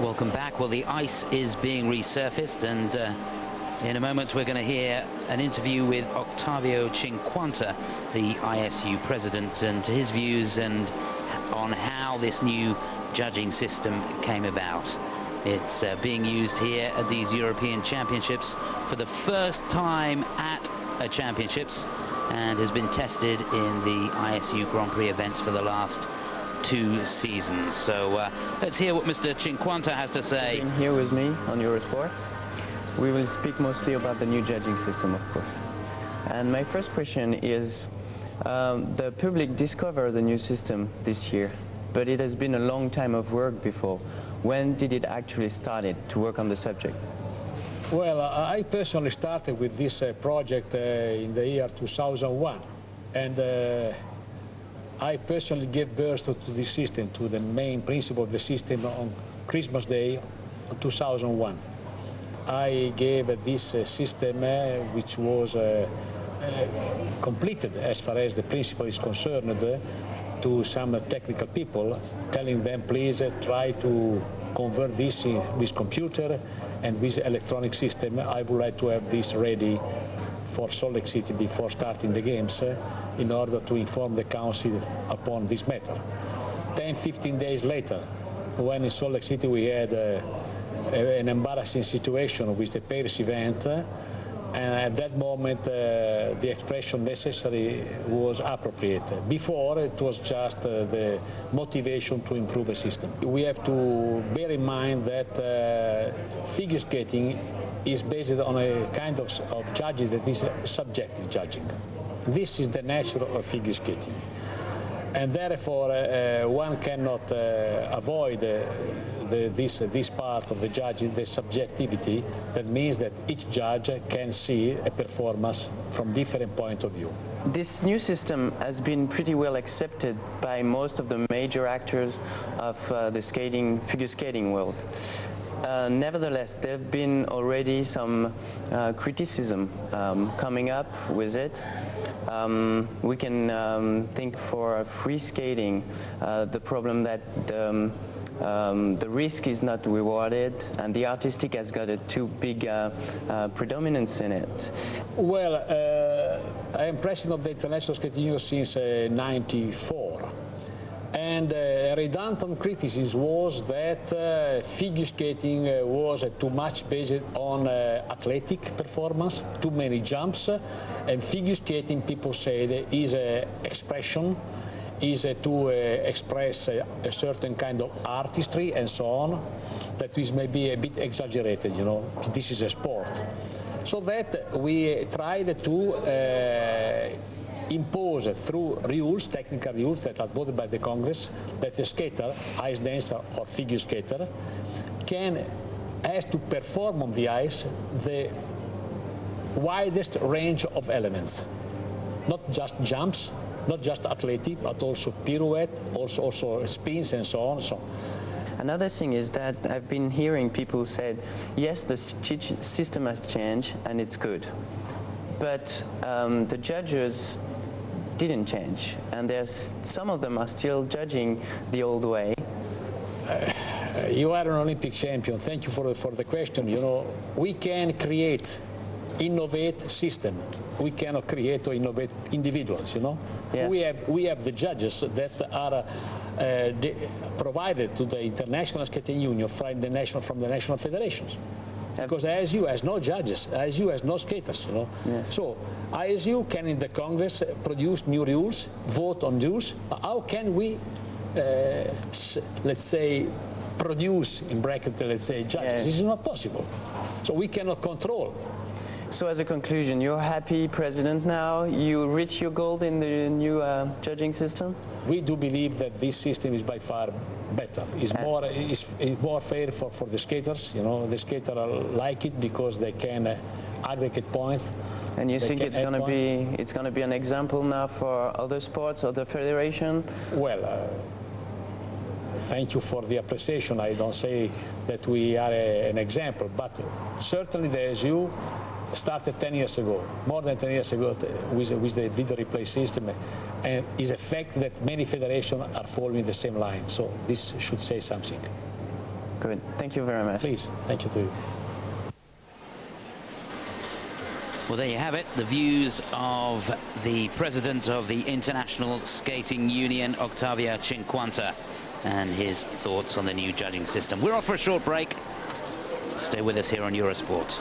Welcome back. Well, the ice is being resurfaced, and in a moment we're going to hear an interview with Ottavio Cinquanta, the ISU president, and his views and on how this new judging system came about. It's being used here at these European Championships for the first time at a Championships, and has been tested in the ISU Grand Prix events for the last 2 seasons. So let's hear what Mr. Cinquanta has to say. Being here with me on Eurosport, we will speak mostly about the new judging system, of course. And my first question is, the public discovered the new system this year, but it has been a long time of work before. When did it actually start to work on the subject? Well, I personally started with this project in the year 2001, and I personally gave birth to this system, to the main principle of the system, on Christmas Day 2001. I gave this system, which was completed as far as the principle is concerned, to some technical people, telling them, please try to convert this with computer and with electronic system. I would like to have this ready for Salt Lake City before starting the games, in order to inform the council upon this matter. 10-15 days later, when in Salt Lake City we had an embarrassing situation with the Paris event, and at that moment the expression necessary was appropriate. Before, it was just the motivation to improve the system. We have to bear in mind that figure skating is based on a kind of judging that is subjective judging. This is the nature of figure skating. And therefore, one cannot avoid this part of the judging, the subjectivity. That means that each judge can see a performance from different point of view. This new system has been pretty well accepted by most of the major actors of the figure skating world. Nevertheless, there have been already some criticism coming up with it. We can think for free skating, the problem that the risk is not rewarded, and the artistic has got a too big predominance in it. Well, I am president of the International Skating Union since '94. And a redundant criticism was that figure skating was too much based on athletic performance, too many jumps, and figure skating, people say, is an expression, is to express a certain kind of artistry and so on, that is maybe a bit exaggerated, you know, this is a sport. So that we tried to impose through rules, technical rules that are voted by the Congress, that the skater, ice dancer or figure skater, has to perform on the ice the widest range of elements. Not just jumps, not just athletic, but also pirouette, also spins and so on. Another thing is that I've been hearing people say, yes, the system has changed and it's good, but the judges didn't change, and some of them are still judging the old way. You are an Olympic champion. Thank you for the question. You know, we can create, innovate system. We cannot create or innovate individuals. You know, yes. We have the judges that are provided to the International Skating Union from the national federations. Because ISU has no judges, ISU has no skaters, you know. Yes. So ISU can in the Congress produce new rules, vote on rules. How can we, let's say, produce, in bracket, let's say, judges? Yes. This is not possible. So we cannot control. So as a conclusion, you're happy president now? You reach your goal in the new judging system? We do believe that this system is by far better. It's more fair for the skaters. You know, the skaters like it because they can aggregate points. And you think it's going to be an example now for other sports, other federation? Well, thank you for the appreciation. I don't say that we are an example, but certainly the SU started 10 years ago, more than 10 years ago, with the video replay system, and is a fact that many federations are following the same line. So this should say something. Good. Thank you very much. Please, thank you to you. Well, there you have it, the views of the president of the International Skating Union, Ottavio Cinquanta, and his thoughts on the new judging system. We're off for a short break. Stay with us here on Eurosport.